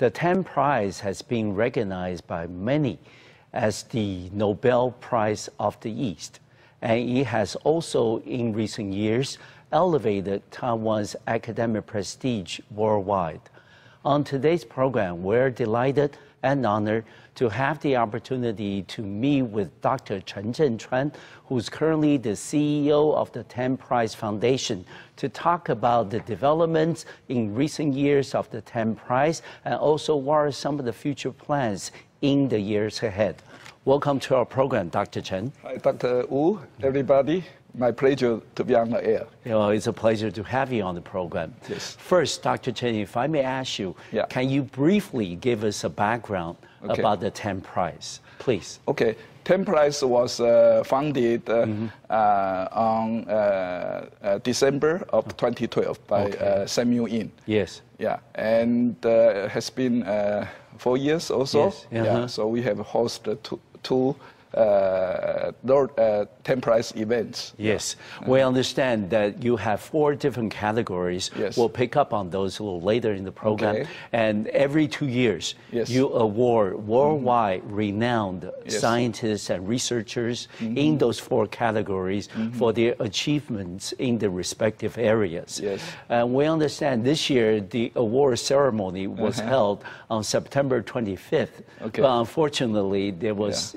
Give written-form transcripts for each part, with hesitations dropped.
The Tang Prize has been recognized by many as the Nobel Prize of the East, and it has also, in recent years, elevated Taiwan's academic prestige worldwide. On today's program, we're delighted and honored to have the opportunity to meet with Dr. Chern Jenn-Chuan, who's currently the CEO of the Tang Prize Foundation, to talk about the developments in recent years of the Tang Prize and also what are some of the future plans in the years ahead. Welcome to our program, Dr. Chen. Hi, Dr. Wu, everybody. My pleasure to be on the air. It's a pleasure to have you on the program. Yes. First, Dr. Chen, if I may ask you, can you briefly give us a background about the Tang Prize, please? Okay. Tang Prize was founded on December of 2012 by Samuel Yin. Yes. Yeah, and has been 4 years or so. Yes. Yeah, so we have hosted two Tang Prize events. Yes, we understand that you have 4 different categories. Yes. We'll pick up on those a little later in the program. Okay. And every 2 years, you award worldwide renowned scientists and researchers in those 4 categories for their achievements in the respective areas. Yes. And we understand this year the award ceremony was held on September 25th. Okay. But unfortunately, there was,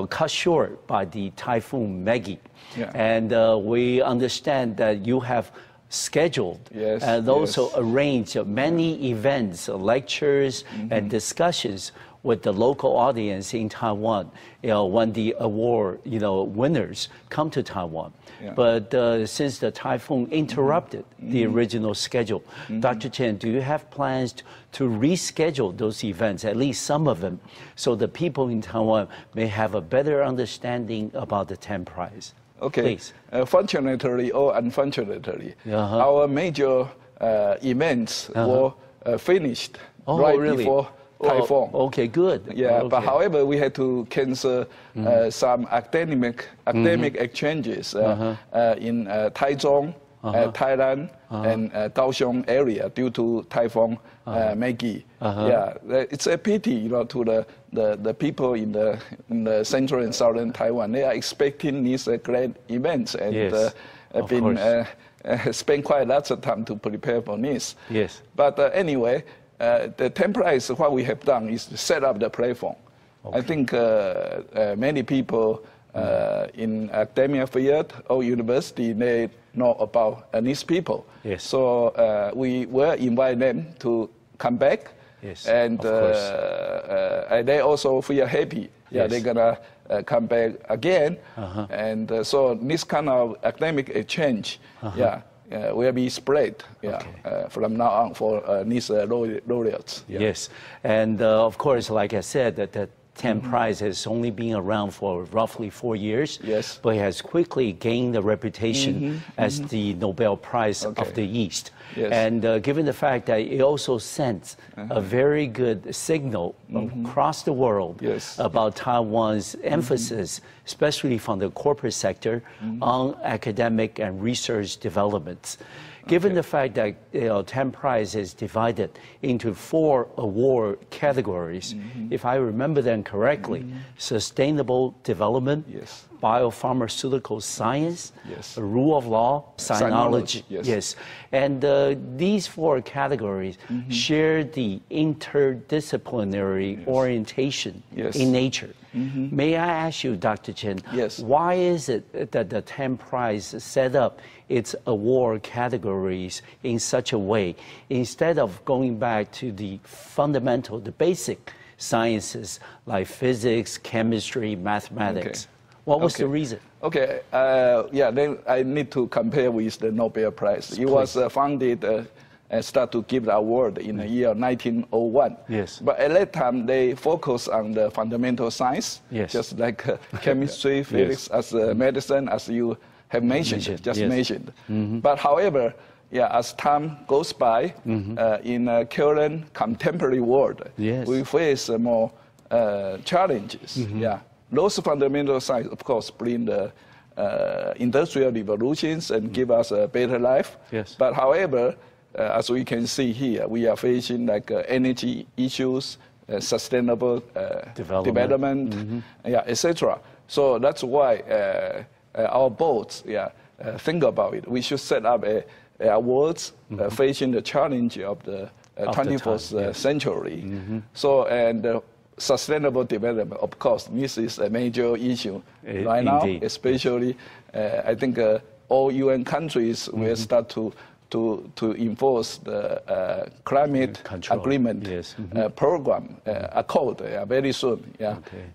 cut short by the Typhoon Maggie. Yeah. And we understand that you have scheduled and also arranged many events, lectures, and discussions with the local audience in Taiwan, when the award, winners come to Taiwan. Yeah. But since the typhoon interrupted the original schedule, Dr. Chen, do you have plans to reschedule those events, at least some of them, so the people in Taiwan may have a better understanding about the Tang Prize? Okay. Please. Fortunately or unfortunately, our major events were finished before typhoon. Okay, good. Yeah, but however, we had to cancel some academic exchanges in Taichung, Thailand, and Kaohsiung area due to Typhoon Maggie. Yeah, it's a pity, to the people in the central and southern Taiwan. They are expecting these great events and have been spent quite lots of time to prepare for this. Yes. But anyway. The Tang Prize, what we have done is to set up the platform. Okay. I think many people in academia field or university, they know about these people. Yes. So we will invite them to come back. Yes. And they also feel happy. Yeah, they're gonna come back again. And so this kind of academic exchange, will be spread from now on for these laureates. Yeah. Yes, and of course, like I said, that the Tang Prize has only been around for roughly 4 years, but it has quickly gained a reputation as the Nobel Prize of the East. Yes. And given the fact that it also sends a very good signal across the world about Taiwan's emphasis, especially from the corporate sector, on academic and research developments. Given the fact that Tang Prize is divided into 4 award categories, if I remember them correctly, sustainable development, biopharmaceutical science, rule of law, sinology. And these 4 categories share the interdisciplinary orientation in nature. May I ask you, Dr. Chen, why is it that the Tang Prize set up its award categories in such a way, instead of going back to the fundamental, the basic sciences like physics, chemistry, mathematics? What was the reason? Okay, then I need to compare with the Nobel Prize. It was founded and start to give the award in the year 1901. Yes. But at that time, they focus on the fundamental science, just like chemistry, physics, as medicine, as you have mentioned, mentioned. But however, as time goes by, in a current contemporary world, we face more challenges. Those fundamental science, of course, bring the industrial revolutions and give us a better life. But however, as we can see here, we are facing like energy issues, sustainable development, yeah, etc. So that's why our boards, think about it. We should set up awards facing the challenge of the 21st century. So, and sustainable development, of course, this is a major issue right now, especially I think all UN countries will start to enforce the climate agreement program, accord, very soon.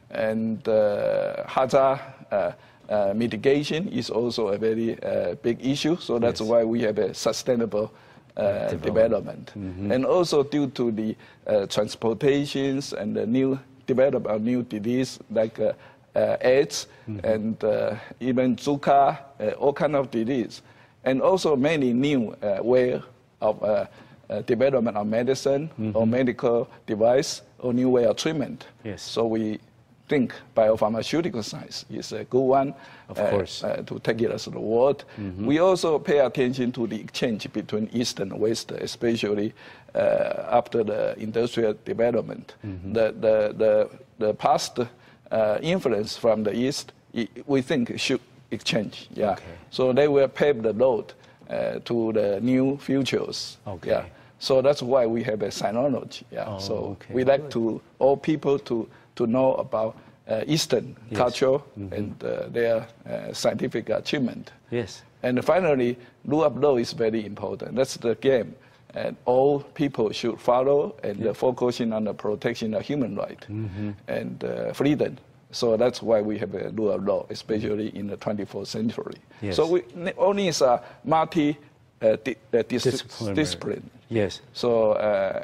And hazard mitigation is also a very big issue, so that's why we have a sustainable development. And also due to the transportations and the new development, new disease like AIDS and even Zika, all kind of disease. And also many new way of development of medicine or medical device or new way of treatment. So we think biopharmaceutical science is a good one to take it as the world. We also pay attention to the exchange between East and West, especially after the industrial development. The past influence from the East, we think should exchange. So they will pave the road to the new futures. So that's why we have a sinology. So we like to all people to know about Eastern culture and their scientific achievement. And finally, rule of law is very important. That's the game. And all people should follow and focusing on the protection of human rights and freedom. So that's why we have a rule of law, especially in the 21st century. So we only is a multi-discipline. So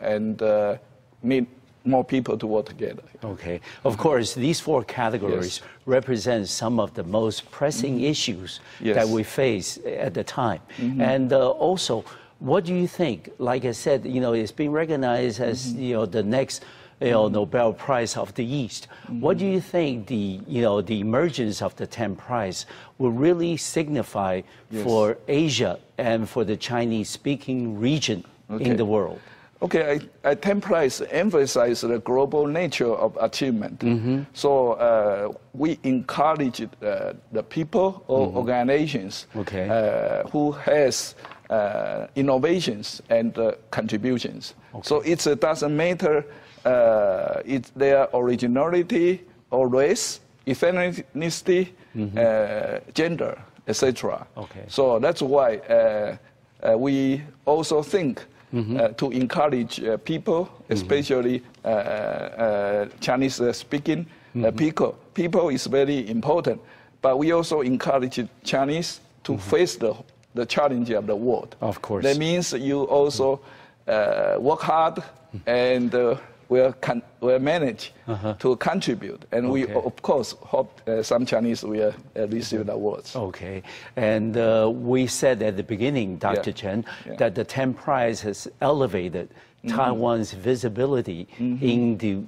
and need more people to work together. Of course, these four categories represent some of the most pressing issues that we face at the time. And also, what do you think? Like I said, it's been recognized as the next Nobel Prize of the East. What do you think the emergence of the Tang Prize will really signify for Asia and for the Chinese-speaking region in the world? Tang Prize emphasizes the global nature of achievement. So we encourage the people or organizations who has innovations and contributions. So it doesn't matter it's their originality or race, ethnicity, gender, etc. So that's why we also think to encourage people, especially Chinese-speaking people. People is very important, but we also encourage Chinese to face the challenge of the world. That means you also work hard and will manage to contribute. And we, of course, hope some Chinese will receive the awards. And we said at the beginning, Dr. Chen, that the Tang Prize has elevated Taiwan's visibility in the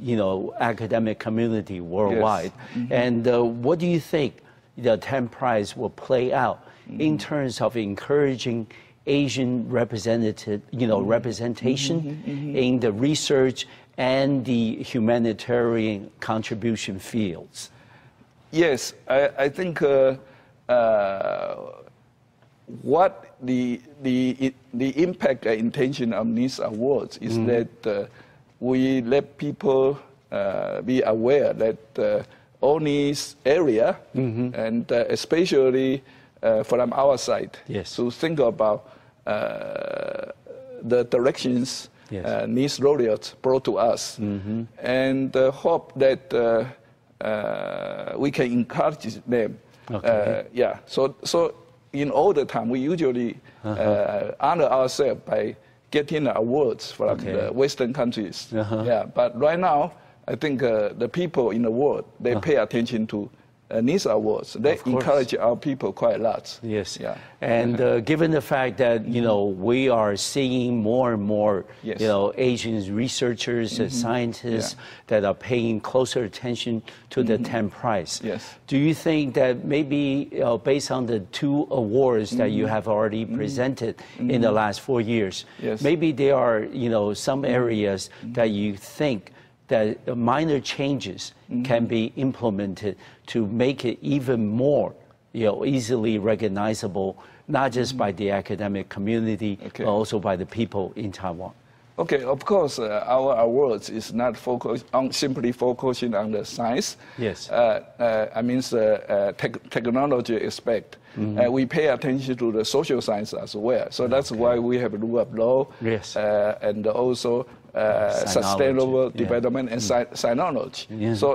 academic community worldwide. And what do you think the Tang Prize will play out in terms of encouraging Asian representation in the research and the humanitarian contribution fields? Yes, I think what the impact and intention of these awards is that we let people be aware that all these area and especially from our side to think about the directions these laureates brought to us, and hope that we can encourage them. So in all the time, we usually honor ourselves by getting awards from the Western countries. But right now, I think the people in the world, they pay attention to these awards. They encourage our people quite a lot. Yes. Yeah. And given the fact that, you know, we are seeing more and more, you know, Asian researchers and scientists that are paying closer attention to the Tang Prize. Yes. Do you think that maybe based on the 2 awards that you have already presented in the last 4 years, maybe there are, you know, some areas that you think that minor changes can be implemented to make it even more, you know, easily recognizable, not just by the academic community, but also by the people in Taiwan? Okay, of course, our awards is not focused on simply focusing on the science. Yes. I mean, technology aspect. We pay attention to the social science as well. So that's why we have rule of law. Yes. And also sustainable development and sinology. So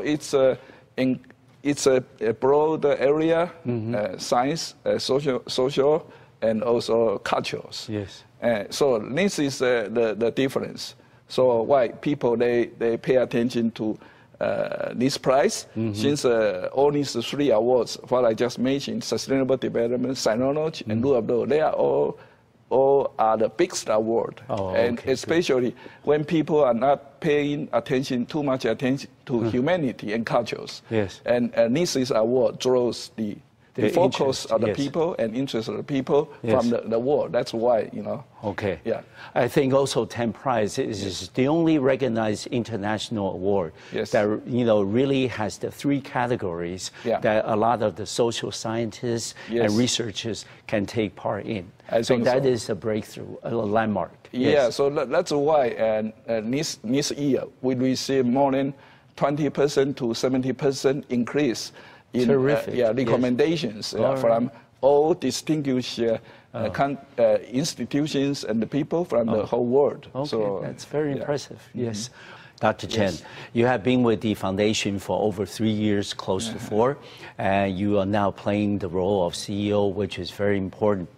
it's a broad area, science, social, and also cultures. Yes. So this is the difference. So why people they pay attention to this prize, since all these 3 awards, what I just mentioned, sustainable development, sinology, and rule of law, they are all are the biggest award. And especially when people are not paying attention, too much attention to humanity and cultures. Yes. And this is award draws the focus of the people and interest of the people from the world. That's why, you know. Okay. Yeah. I think also Tang Prize is the only recognized international award that, you know, really has the 3 categories that a lot of the social scientists and researchers can take part in. I think that is a breakthrough, a landmark. Yeah, so that's why this year we receive more than 20% to 70% increase in recommendations from all distinguished institutions and the people from the whole world. Okay, so that's very impressive. Yes. Dr. Chen, you have been with the foundation for over 3 years, close to 4, and you are now playing the role of CEO, which is very important.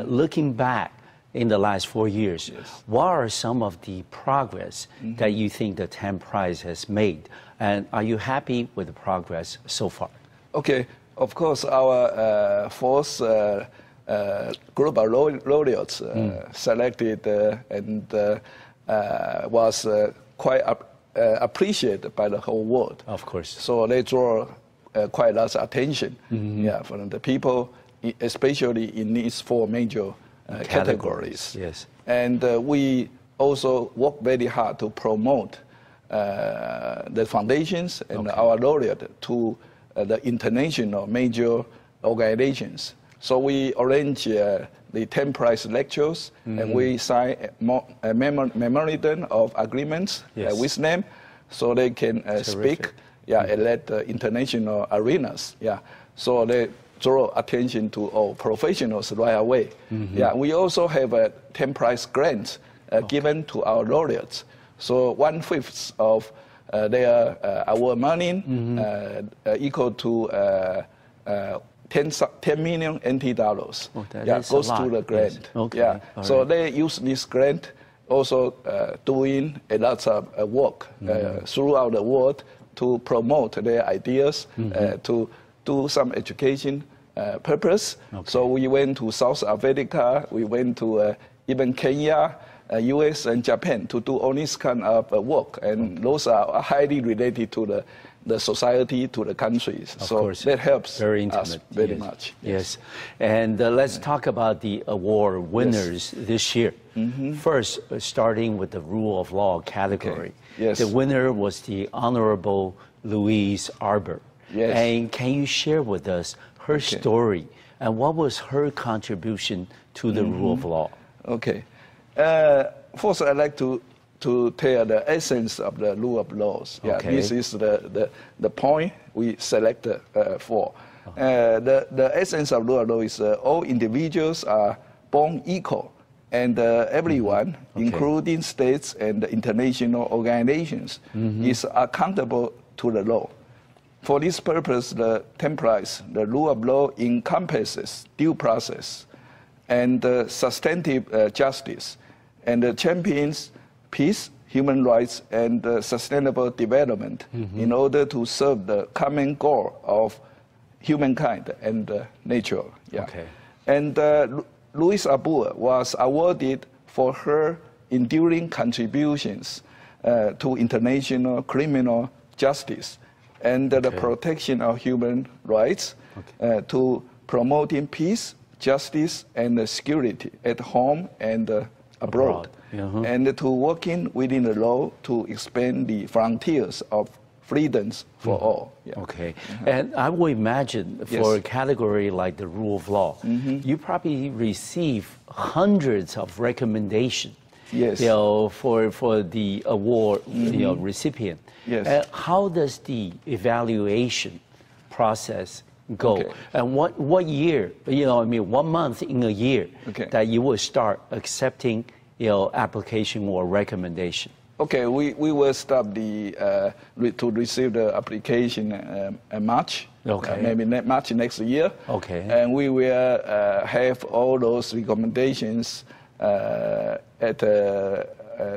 Looking back in the last 4 years, what are some of the progress that you think the Tang Prize has made? And are you happy with the progress so far? Okay, of course, our 4th group of laureates selected and was quite appreciated by the whole world. Of course. So they draw quite a lot of attention from the people, especially in these 4 major categories. Yes. And we also work very hard to promote the foundations and our laureate to the international major organizations. So we arrange the Tang Prize lectures, and we sign a memorandum of agreements with them, so they can speak at the international arenas. So they draw attention to all professionals right away. We also have a Tang Prize grant given to our laureates. So 1/5 of their award money equal to 10 million NT dollars. Goes to the grant. So they use this grant also doing a lot of work throughout the world to promote their ideas, to do some education purpose. So we went to South Africa, we went to even Kenya, US and Japan to do all this kind of work, and those are highly related to the society, to the countries. Of course. That helps very us very much. Yes. And let's talk about the award winners this year. First, starting with the rule of law category. The winner was the Honorable Louise Arbour. And can you share with us her story and what was her contribution to the rule of law? Okay. First, I'd like to tell the essence of the rule of laws. This is the point we selected for. The essence of rule of law is all individuals are born equal, and everyone, including states and international organizations, is accountable to the law. For this purpose, the Tang Prize, the rule of law, encompasses due process and substantive justice, and champions peace, human rights, and sustainable development in order to serve the common goal of humankind and nature. Yeah. Okay. And Louise Arbour was awarded for her enduring contributions to international criminal justice and the protection of human rights, to promoting peace, justice, and security at home and abroad. And to working within the law to expand the frontiers of freedoms for all. Yeah. Okay. And I would imagine for a category like the rule of law, you probably receive hundreds of recommendations. Yes. You know, for the award recipient. Yes. How does the evaluation process go? And what year, 1 month in a year that you will start accepting application or recommendation? Okay, we will start to receive the application in March. Maybe March next year. Okay. And we will have all those recommendations at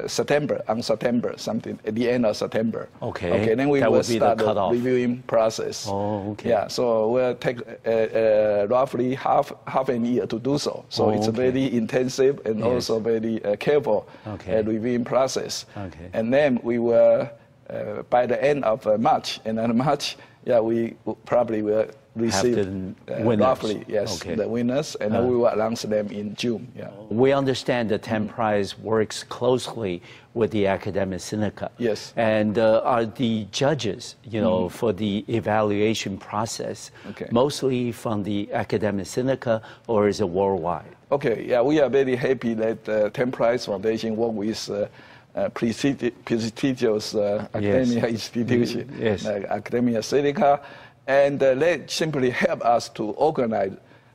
September, something at the end of September. Okay. Then we will start the reviewing process. Oh, okay. Yeah. So we'll take roughly half a year to do so. So it's a very intensive and also very careful reviewing process. Okay. And then we will, by the end of March, we probably will receive roughly the winners, and then we will announce them in June. Yeah. We understand the Tang Prize works closely with the academic syndicate. Yes. And are the judges, for the evaluation process, mostly from the academic syndicate, or is it worldwide? Okay. Yeah, we are very happy that the Tang Prize Foundation work with prestigious academia institution, academia syndica. And they simply help us to organize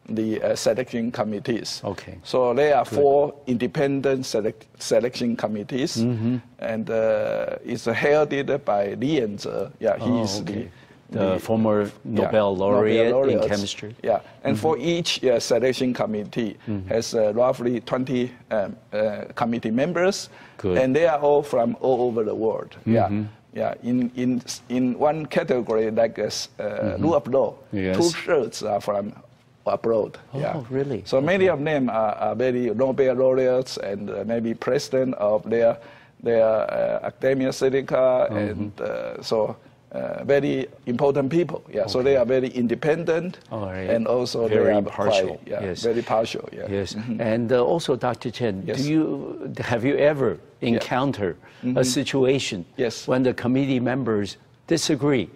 the selection committees. Okay. So there are 4 independent selection committees, and it's headed by Li Yanze. Yeah, he is the former Nobel laureate in chemistry. Yeah, and for each selection committee has roughly 20 committee members, and they are all from all over the world. Yeah, in one category like rule of law, 2/3 are from abroad. Oh, really? So many of them are very Nobel laureates and maybe president of their academia syndica, and so very important people. Yeah, so they are very independent, and also very they are impartial. Very partial. Yeah. Yes, and also Dr. Chen, have you ever encountered a situation when the committee members disagree,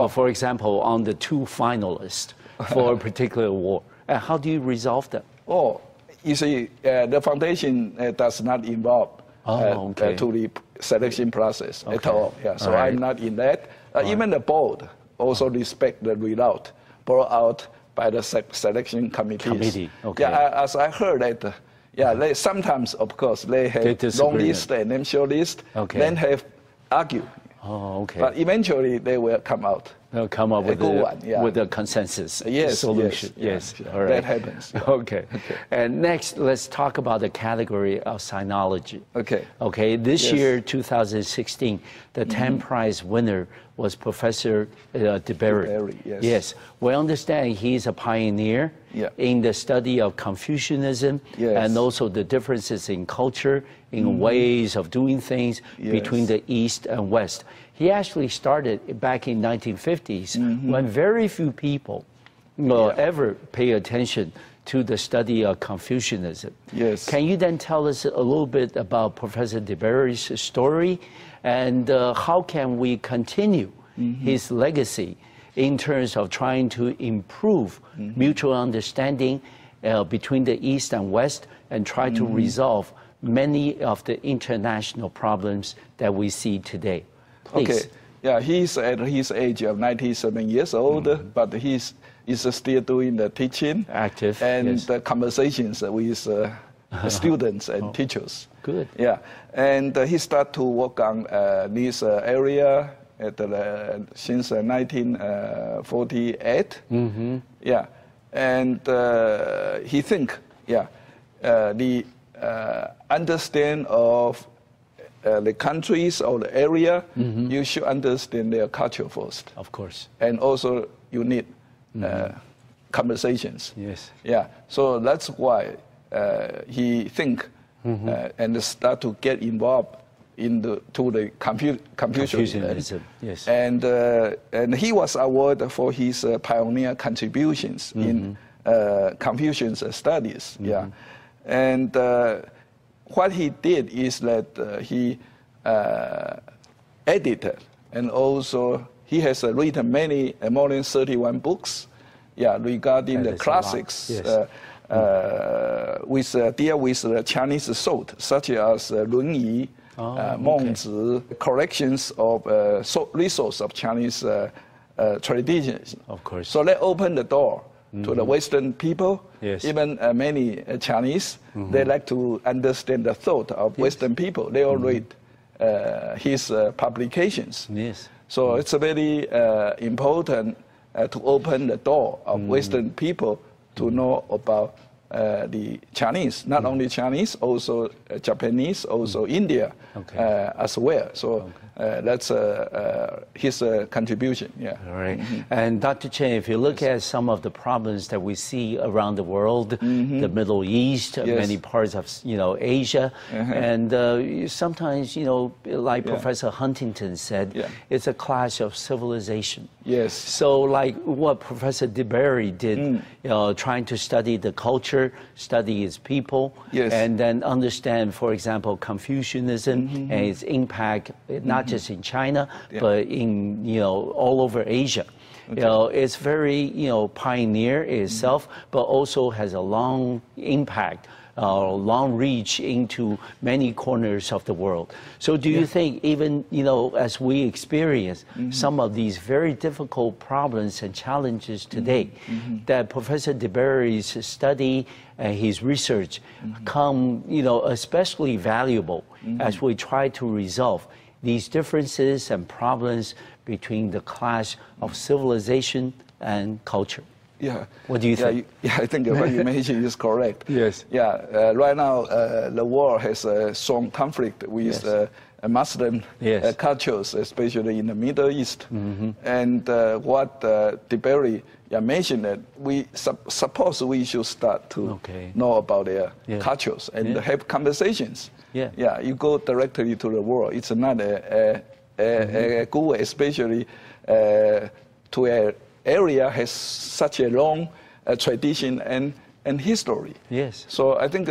for example, on the 2 finalists for a particular award? How do you resolve that? Oh, you see, the foundation does not involve to the selection process at all. Yeah, so I'm not in that. Even the board also respect the result brought out by the selection committees. Yeah, as I heard that. They sometimes, of course, they have long list and then short list, then have argue. But eventually they will come out. They'll come up with a consensus solution. Yes. All right. That happens. Okay. And next, let's talk about the category of sinology. Okay. This year, 2016, the Tang Prize winner was Professor DeBerry. Yes. We understand he's a pioneer in the study of Confucianism and also the differences in culture, in ways of doing things between the East and West. He actually started back in 1950s when very few people ever pay attention to the study of Confucianism. Yes. Can you then tell us a little bit about Professor DeBerry's story, and how can we continue his legacy in terms of trying to improve mutual understanding between the East and West, and try to resolve many of the international problems that we see today? Please. Okay. Yeah, he's at his age of 97 years old, but he's still doing the teaching, active, and the conversations with students and teachers. Good. Yeah, and he started to work on this area since 1948. Yeah, and he think the understand of the countries or the area, you should understand their culture first. Of course. And also you need conversations. Yes. Yeah. So that's why he think and start to get involved in the Confucianism. Yes. And he was awarded for his pioneer contributions in Confucian studies. Yeah. And what he did is that he edited, and also he has written many, more than 31 books, regarding the classics, yes. Deal with the Chinese thought, such as 论语, Mengzi, corrections of resource of Chinese traditions. Of course. So they opened the door to the Western people. Yes. Even many Chinese, they like to understand the thought of Western people. They all read his publications. Yes. So it's very important to open the door of Western people to know about the Chinese, not only Chinese, also Japanese, also India as well. So that's his contribution. Yeah. All right. And Dr. Chen, if you look at some of the problems that we see around the world, the Middle East, many parts of Asia, and sometimes like Professor Huntington said, it's a clash of civilization. Yes. So like what Professor DeBerry did, trying to study the culture, study its people, and then understand, for example, Confucianism and its impact, not just in China, but in all over Asia. It's very pioneer itself, but also has a long impact, long reach into many corners of the world. So do you think even as we experience some of these very difficult problems and challenges today, that Professor DeBerry's study and his research come especially valuable as we try to resolve these differences and problems between the clash of civilization and culture? Yeah. What do you think? I think what you mentioned is correct. Yes. Yeah. Right now, the world has a strong conflict with Muslim cultures, especially in the Middle East. And what DeBerry mentioned, that we suppose we should start to know about their cultures and have conversations. Yeah. You go directly to the world. It's not a good way, especially to an area has such a long tradition and history. Yes. So I think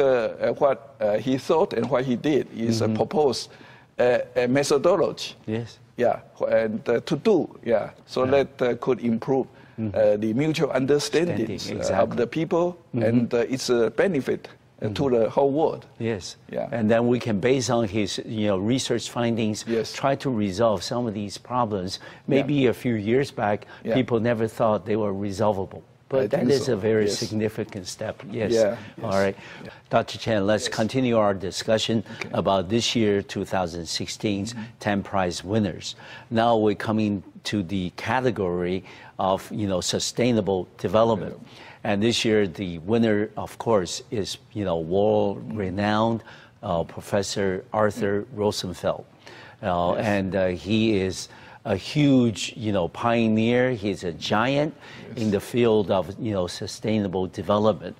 what he thought and what he did is propose a methodology. Yes. Yeah, and to do. Yeah, so that could improve the mutual understanding of the people and its benefit to the whole world. Yes. Yeah. And then we can, based on his research findings, try to resolve some of these problems. Maybe a few years back, people never thought they were resolvable. But that is a very significant step. Yes. All right. Dr. Chen, let's continue our discussion about this year, 2016's Tang Prize winners. Now we're coming to the category of, sustainable development. And this year, the winner, of course, is, world-renowned Professor Arthur Rosenfeld. And he is a huge, pioneer. He's a giant in the field of, sustainable development.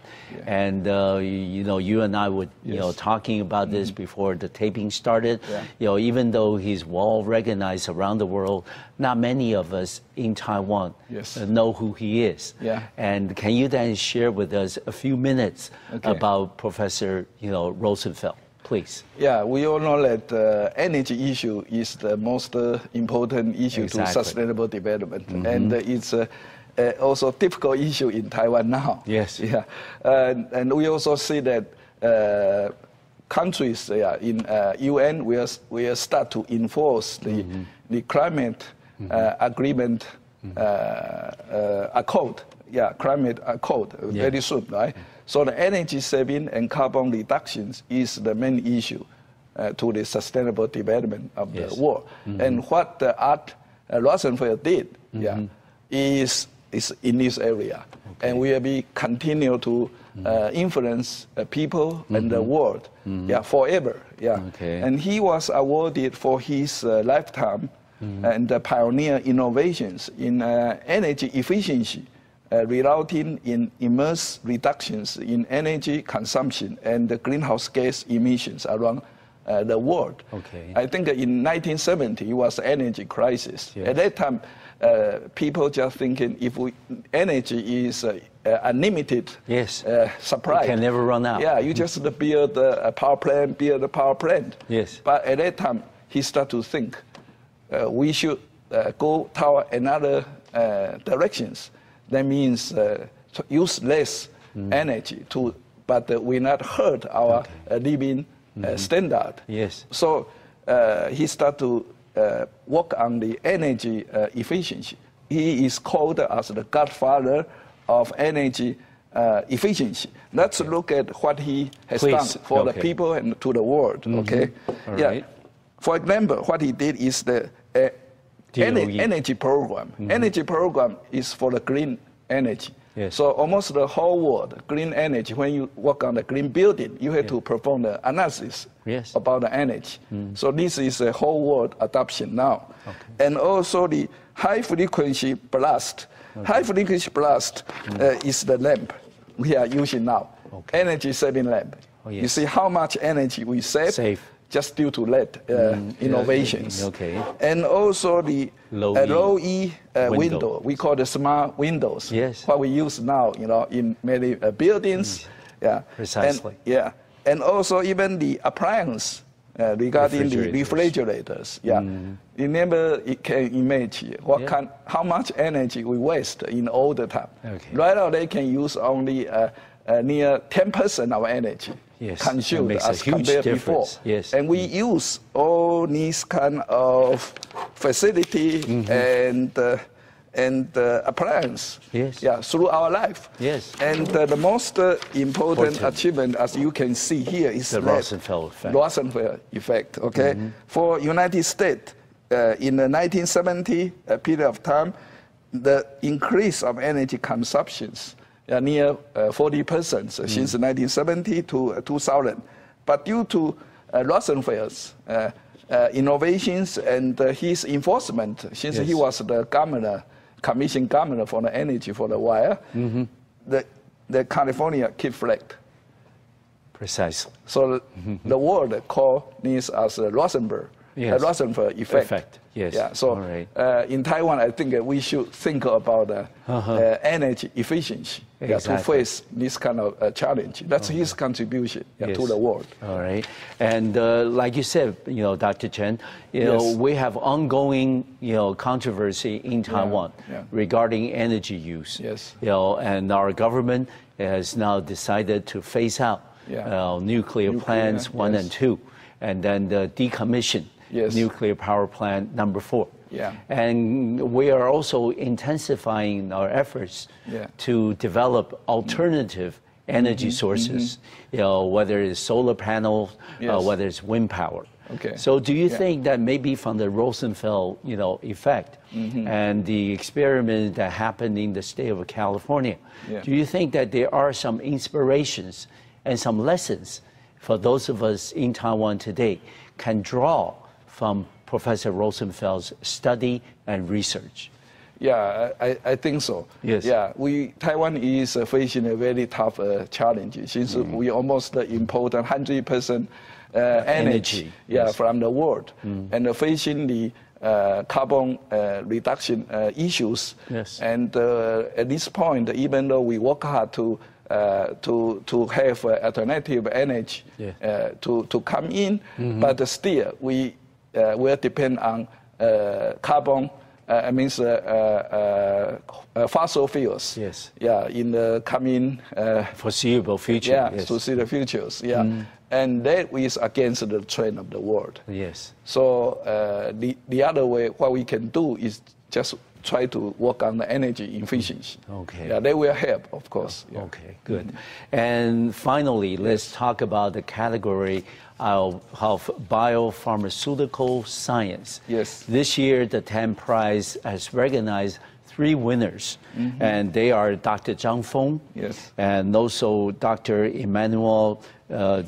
And, you and I were, talking about this before the taping started. Even though he's well recognized around the world, not many of us in Taiwan know who he is. And can you then share with us a few minutes about Professor, Rosenfeld? Please. Yeah, we all know that the energy issue is the most important issue to sustainable development, and it's also a difficult issue in Taiwan now. Yes. Yeah, and we also see that countries in UN will start to enforce the climate agreement accord. Yeah, climate accord very soon, right? So the energy saving and carbon reductions is the main issue to the sustainable development of the world. And what Art Rosenfeld did is in this area. And we will be continue to influence people and the world forever. And he was awarded for his lifetime and the pioneer innovations in energy efficiency resulting in immense reductions in energy consumption and the greenhouse gas emissions around the world. Okay. I think in 1970 it was energy crisis. Yes. At that time, people just thinking if energy is unlimited yes. supply. It can never run out. Yeah, you just build a power plant. Yes. But at that time, he started to think we should go toward another directions. That means to use less energy but we not hurt our living standard. Yes. So he started to work on the energy efficiency. He is called as the godfather of energy efficiency. Let's look at what he has done for the people and to the world. Okay. All yeah. Right. For example, what he did is the energy program. Energy program is for the green energy. Yes. So almost the whole world, green energy, when you work on the green building, you have to perform the analysis about the energy. So this is a whole world adoption now. Okay. And also the high frequency blast. Okay. High frequency blast is the lamp we are using now. Okay. Energy saving lamp. Oh, yes. You see how much energy we save. Just due to LED innovations. Okay. And also the low E window. We call the smart windows. Yes. What we use now, in many buildings. Yeah. Precisely. And also even the appliance regarding the refrigerators. Yeah. Remember, you can imagine how much energy we waste in all the time. Okay. Right now they can use only near 10% of energy. Yes, consumed makes as a huge compared difference. before. Yes. And we use all these kind of facility and appliance through our life. Yes. And the most important achievement, as you can see here, is the Rosenfeld effect. Rosenfeld effect, okay? For United States, in the 1970 period of time, the increase of energy consumptions near 40% since 1970 to 2000. But due to Rosenfeld's innovations and his enforcement, since he was the governor, commission governor for the energy for the wire, the California keep flat. Precisely. So the world call this as Rosenfeld effect. Yes. Yeah. So in Taiwan, I think we should think about energy efficiency to face this kind of challenge. That's his contribution to the world. All right. And like you said, Dr. Chen, we have ongoing, controversy in Taiwan regarding energy use. Yes. And our government has now decided to phase out nuclear plants 1 and 2, and then decommission nuclear power plant number 4. Yeah. And we are also intensifying our efforts to develop alternative energy sources, whether it's solar panels, whether it's wind power. Okay. So do you think that maybe from the Rosenfeld, effect and the experiment that happened in the state of California, do you think that there are some inspirations and some lessons for those of us in Taiwan today can draw from Professor Rosenfeld's study and research? Yeah, I think so. Yes. Yeah, Taiwan is facing a very tough challenge since we almost import 100% energy from the world, and facing the carbon reduction issues. Yes. And at this point, even though we work hard to have alternative energy to come in, but still we will depend on carbon. Fossil fuels. Yes. Yeah, in the coming foreseeable future. Yeah, to see the futures. Yeah, and that is against the trend of the world. Yes. So the other way, what we can do is just try to work on the energy efficiency. Okay. Yeah, they will help, of course. Yeah. Okay, good. And finally, let's talk about the category of biopharmaceutical science. Yes. This year, the Tang Prize has recognized 3 winners, and they are Dr. Zhang Feng, and also Dr. Emmanuel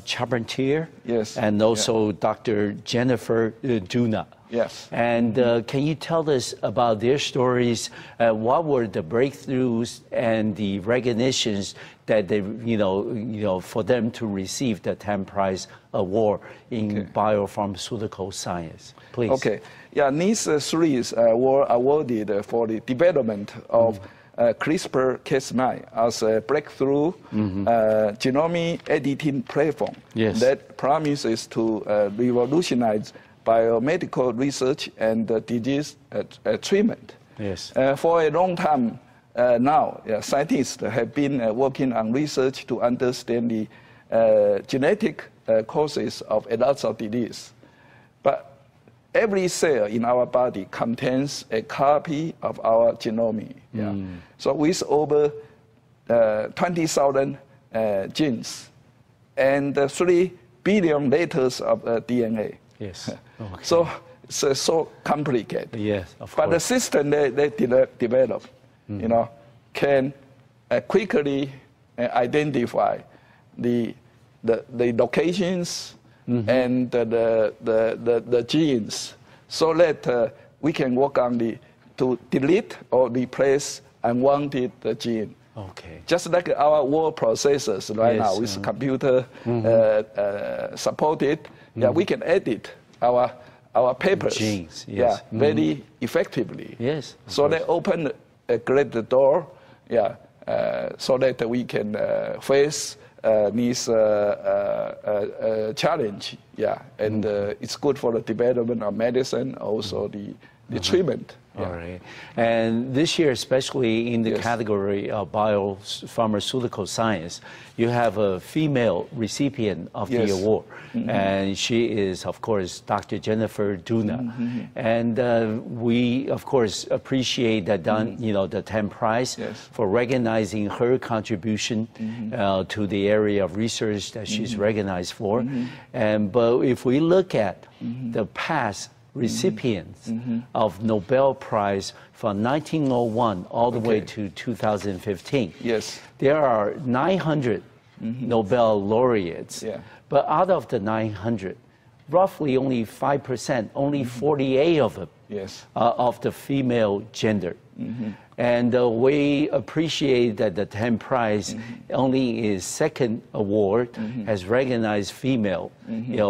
Charpentier, and also Dr. Jennifer Doudna. Yes. And can you tell us about their stories? What were the breakthroughs and the recognitions that they, for them to receive the Tang Prize Award in biopharmaceutical science? Please. Okay. Yeah, these three were awarded for the development of CRISPR-Cas9 as a breakthrough genomic editing platform that promises to revolutionize biomedical research and disease treatment. Yes. For a long time now, scientists have been working on research to understand the genetic causes of a lot of disease. But every cell in our body contains a copy of our genome. So with over 20,000 genes and 3 billion letters of DNA. Yes. Okay. So it's so complicated. Yes, of but course. the system they develop, can quickly identify the locations and the genes, so that we can work on to delete or replace unwanted gene. Okay. Just like our word processors right now with computer supported, we can edit our papers. Genes, yes. Very effectively. Yes. So they open a great door, so that we can face this challenge, and it's good for the development of medicine, also the treatment. All right. And this year, especially in the category of biopharmaceutical science, you have a female recipient of the award. And she is, of course, Dr. Jennifer Doudna. And we, of course, appreciate that, the Tang Prize for recognizing her contribution to the area of research that she's recognized for. But if we look at the past recipients of Nobel Prize from 1901 all the way to 2015. Yes. There are 900 Nobel laureates, but out of the 900, roughly only 5%, only 48 of them of the female gender. And we appreciate that the Tang Prize only is second award has recognized female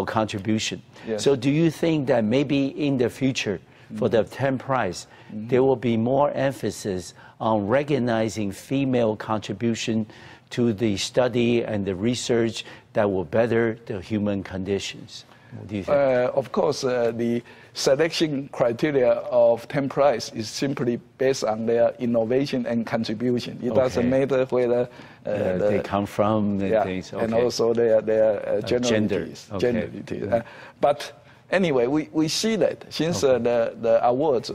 contribution. So do you think that maybe in the future for the Tang Prize there will be more emphasis on recognizing female contribution to the study and the research that will better the human conditions? What do you think? Of course, the selection criteria of Tang Prize is simply based on their innovation and contribution. It doesn't matter whether they come from and also their generalities. But anyway, we see that since the awards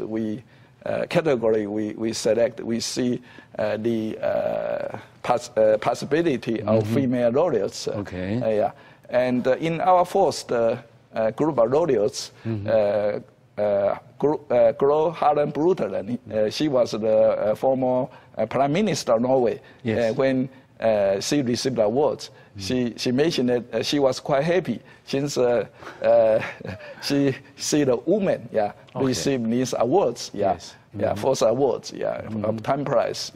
category we select, we see the possibility of female laureates. And in our first group of laureates, Gro Harlem Brundtland, she was the former Prime Minister of Norway. When she received the awards, she mentioned that she was quite happy since she see the women receive these awards. First awards of Tang Prize.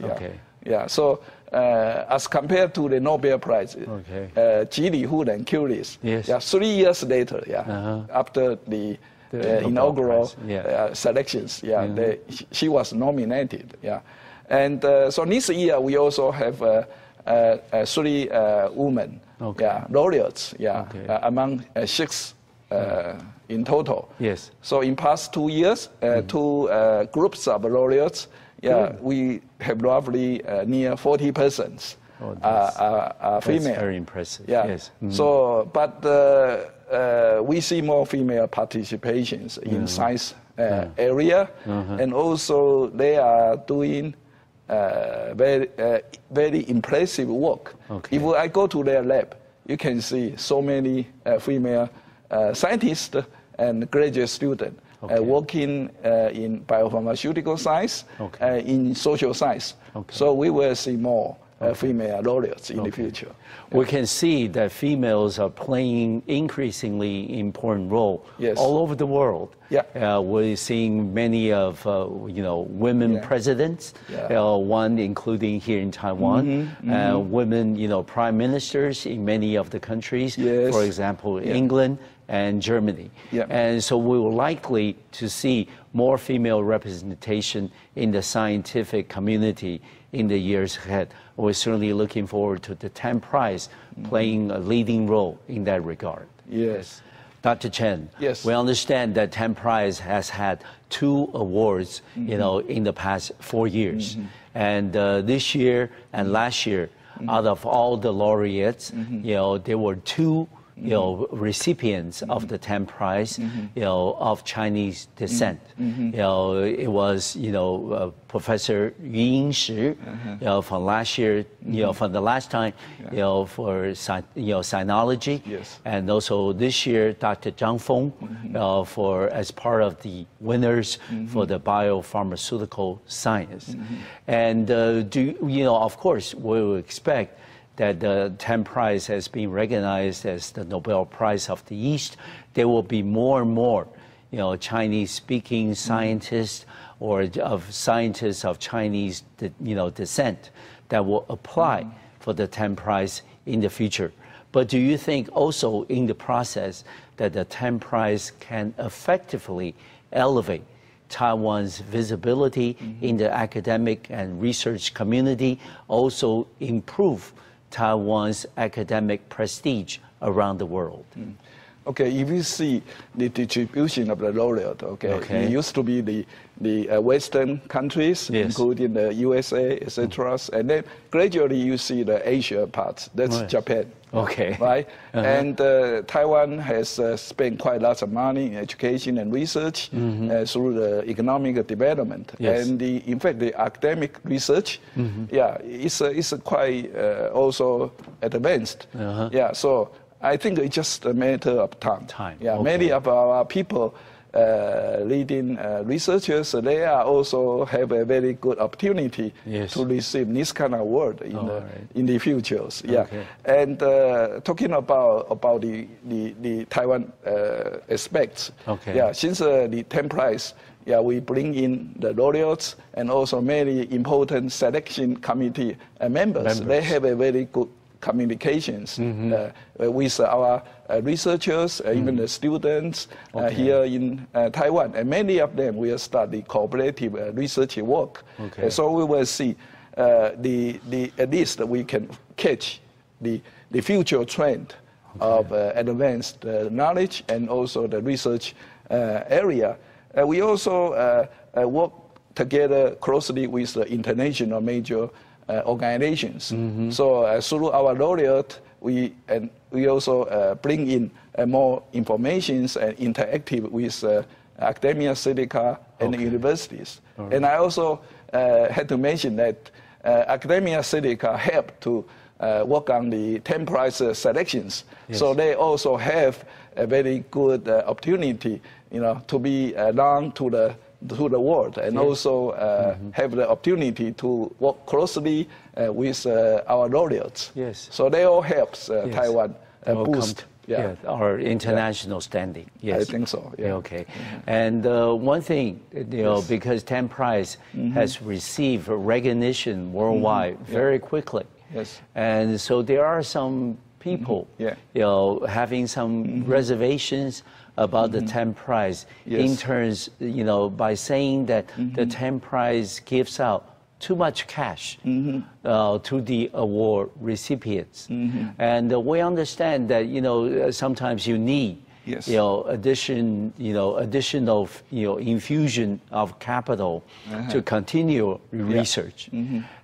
So as compared to the Nobel Prize, Ji Hu and Curies, 3 years later, after the inaugural selections, she was nominated. And so this year we also have 3 women laureates, among 6 in total. So in past 2 years, 2 groups of laureates. We have roughly near 40 persons are female. That's very impressive. So, but we see more female participations in science area, and also they are doing very impressive work. If I go to their lab, you can see so many female scientists and graduate students. Working in biopharmaceutical science, in social science. So we will see more female laureates in the future. We can see that females are playing increasingly important role all over the world. We're seeing many of women presidents, one including here in Taiwan, women prime ministers in many of the countries, for example, England and Germany. And so we will likely to see more female representation in the scientific community in the years ahead. We're certainly looking forward to the Tang Prize playing a leading role in that regard. Yes. Dr. Chen, we understand that Tang Prize has had 2 awards, in the past 4 years. And this year and last year, out of all the laureates, there were 2 recipients of the Tang Prize, of Chinese descent. It was, Professor Yu Yingshi, from last year, from the last time, for sinology, and also this year, Dr. Zhang Feng, as part of the winners for the biopharmaceutical science. And of course, we will expect that the Tang Prize has been recognized as the Nobel Prize of the East. There will be more and more, Chinese-speaking scientists or scientists of Chinese, descent that will apply for the Tang Prize in the future. But do you think also in the process that the Tang Prize can effectively elevate Taiwan's visibility in the academic and research community, also improve Taiwan's academic prestige around the world? Okay, if you see the distribution of the laureate, it used to be the Western countries, including the USA, etc., and then gradually you see the Asia part. That's Japan. Right? And Taiwan has spent quite lots of money in education and research through the economic development. And in fact, the academic research, is quite also advanced. So I think it's just a matter of time. Many of our people, leading researchers, they are also have a very good opportunity to receive this kind of award in the futures. And talking about the Taiwan aspects, since the Tang Prize, we bring in the laureates and also many important selection committee members. They have a very good communications with our researchers, even the students here in Taiwan. And many of them will start the cooperative research work. So we will see at least we can catch the future trend of advanced knowledge and also the research area. We also work together closely with the international major organizations. So through our laureate, we also bring in more information and interactive with academia, Silica, and universities. And I also had to mention that academia, Silica helped to work on the Tang Prize selections. So they also have a very good opportunity, to be known to the world, and also have the opportunity to work closely with our laureates. So they all helps Taiwan boost our international standing. I think so. And one thing, because Tang Prize has received recognition worldwide very quickly. And so there are some people, having some reservations about the Tang Prize in terms, by saying that the Tang Prize gives out too much cash to the award recipients. And we understand that, sometimes you need additional infusion of capital to continue research.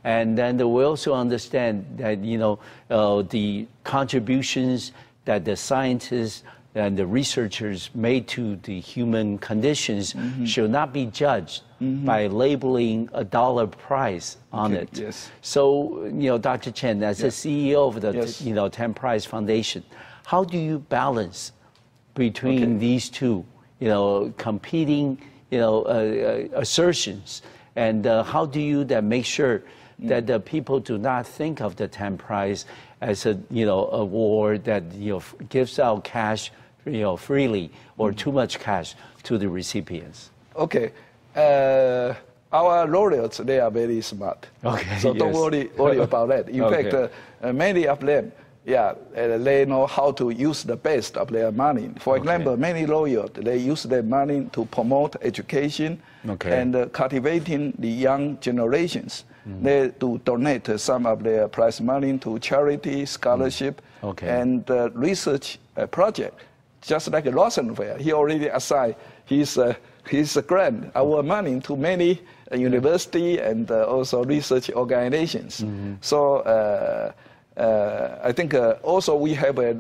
And then we also understand that, the contributions that the scientists and the researchers made to the human conditions should not be judged by labeling a dollar price on it. So, Dr. Chen, as the CEO of the Tang Prize Foundation, how do you balance between these two, competing, assertions, and how do you then make sure that the people do not think of the Tang Prize as a award that gives out cash freely or too much cash to the recipients. Okay. Our laureates, they are very smart. Okay. So don't worry about that. In fact, many of them, they know how to use the best of their money. For example, many laureates, they use their money to promote education and cultivating the young generations. They do donate some of their prize money to charity, scholarship, and research project. Just like Rosenfeld, he already assigned his grant, our money, to many university and also research organizations. So I think also we have a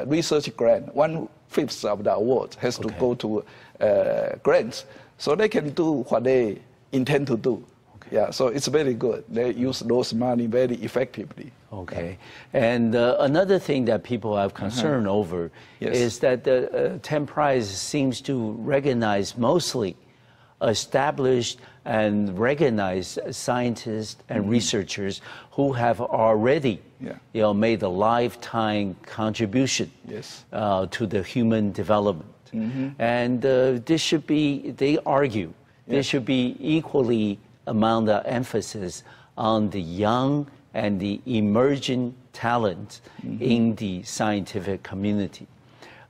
research grant. 1/5 of the award has to go to grants, so they can do what they intend to do. Yeah, so it's very good. They use those money very effectively. Okay, and another thing that people have concern over is that the Tang Prize seems to recognize mostly established and recognized scientists and researchers who have already made a lifetime contribution to the human development. And this should be, they argue, there should be equally amount of emphasis on the young and the emerging talent in the scientific community.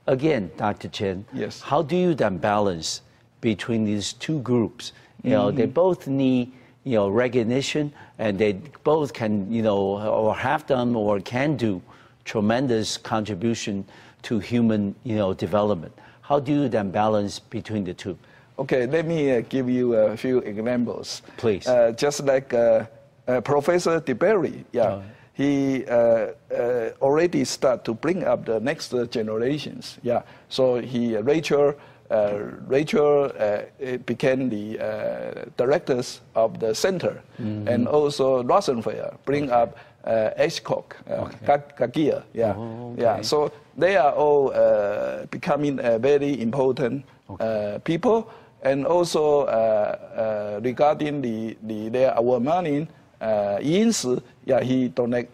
Again, Dr. Chen, how do you then balance between these two groups? They both need recognition, and they both can or have done or can do tremendous contribution to human development. How do you then balance between the two? Okay, let me give you a few examples. Please. Just like Professor DeBerry, he already start to bring up the next generations. So Rachel became the directors of the center, and also Rosenfeld bring up Hitchcock, Gagia. So they are all becoming very important people. And also regarding our money, Yinsi, he donate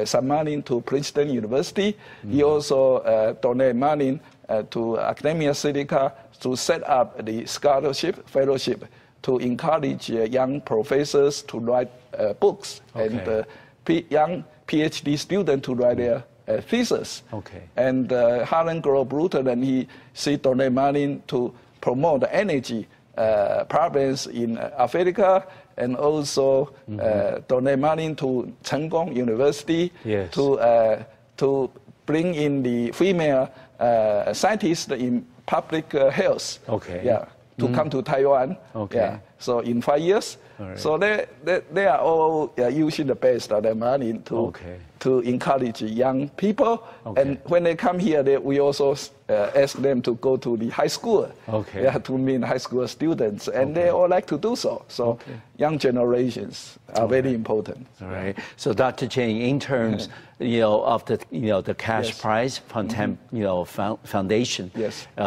some money to Princeton University. He also donate money to Academia Sinica to set up the scholarship fellowship to encourage young professors to write books and young PhD students to write their thesis. And Harlan Grove-Brundtland, he donate money to promote the energy problems in Africa, and also donate money to Cheng Kung University to bring in the female scientists in public health. To come to Taiwan. So in 5 years. So they are all using the best of their money to encourage young people. And when they come here, we also ask them to go to the high school to meet high school students. And they all like to do so. So young generations are very important. All right. So Dr. Chen, in terms of the cash prize from Tang Foundation,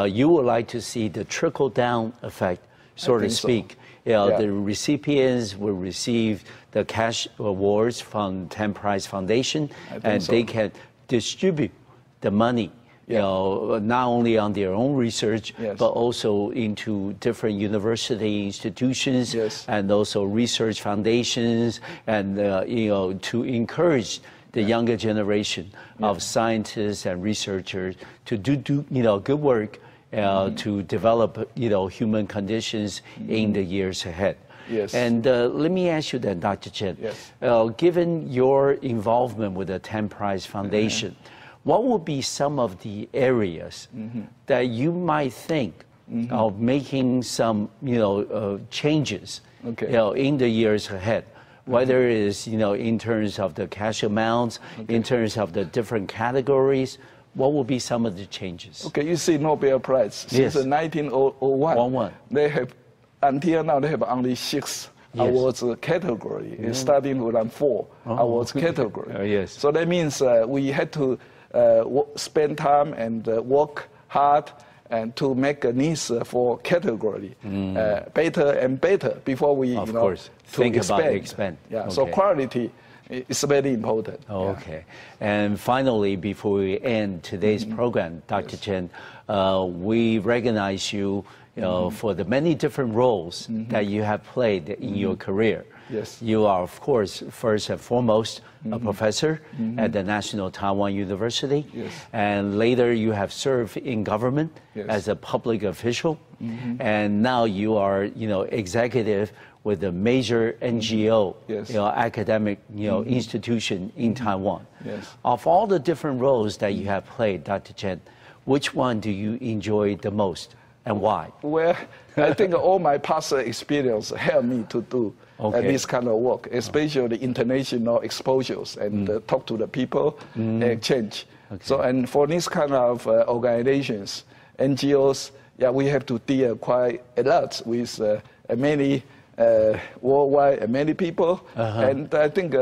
you would like to see the trickle down effect, so to speak. The recipients will receive the cash awards from Tang Prize Foundation, and they can distribute the money, not only on their own research, but also into different university institutions and also research foundations, and to encourage the younger generation of scientists and researchers to do good work. To develop, human conditions in the years ahead. And let me ask you then, Dr. Chen, given your involvement with the Tang Prize Foundation, what would be some of the areas that you might think of making some, changes, in the years ahead? Whether it is, in terms of the cash amounts, in terms of the different categories. What will be some of the changes? Okay, you see Nobel Prize since 1901. They have, until now, they have only 6 awards categories, starting with 4 awards categories. So that means we had to spend time and work hard and to make a niche for category better and better before we of course think about expand. Yeah, so quality is very important. Okay, and finally, before we end today's program, Dr. Chen, we recognize you, for the many different roles that you have played in your career. Yes. You are, of course, first and foremost, a professor at the National Taiwan University. Yes. And later you have served in government as a public official. And now you are, executive with a major NGO, academic, institution in Taiwan. Yes. Of all the different roles that you have played, Dr. Chen, which one do you enjoy the most and why? Well, I think all my past experience helped me to do this kind of work, especially international exposures and talk to the people, exchange. So, and for this kind of organizations, NGOs, we have to deal quite a lot with many worldwide, many people, and I think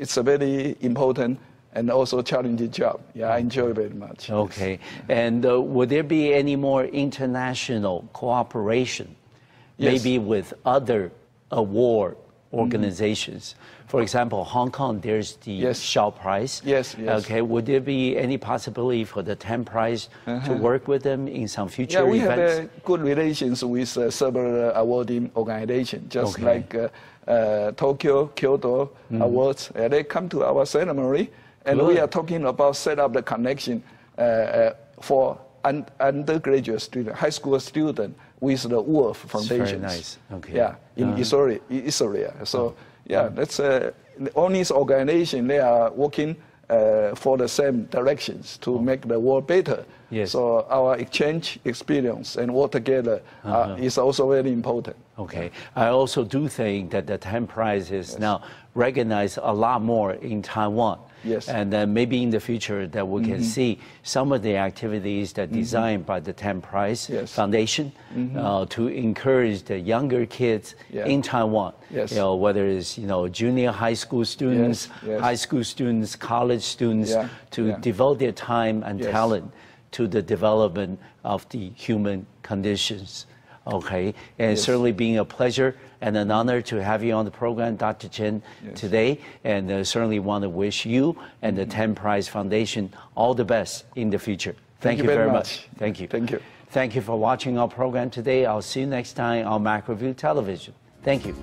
it's a very important and also challenging job. Yeah, I enjoy it very much. Okay, and would there be any more international cooperation, maybe with other award organizations? For example, Hong Kong, there's the Shaw Prize. Yes. Okay, would there be any possibility for the Tang Prize to work with them in some future events? Yeah, we have good relations with several awarding organizations, just like Tokyo, Kyoto Awards. They come to our ceremony, and we are talking about set up the connection for undergraduate student, high school student with the Wolf Foundation. Very nice. Okay. Yeah, in Israel. So that's all these organizations. They are working for the same directions to make the world better. Yes. So our exchange experience and work together is also very important. Okay. I also do think that the Tang Prize is now recognized a lot more in Taiwan. Yes. And then maybe in the future that we can see some of the activities that designed by the Tang Prize Foundation to encourage the younger kids in Taiwan. Yes. Whether it's junior high school students, high school students, college students, to devote their time and talent to the development of the human conditions. Okay, and it's certainly been a pleasure and an honor to have you on the program, Dr. Chen, today, and certainly want to wish you and the Tang Prize Foundation all the best in the future. Thank you very much. Thank you. Thank you. Thank you for watching our program today. I'll see you next time on MacReview Television. Thank you.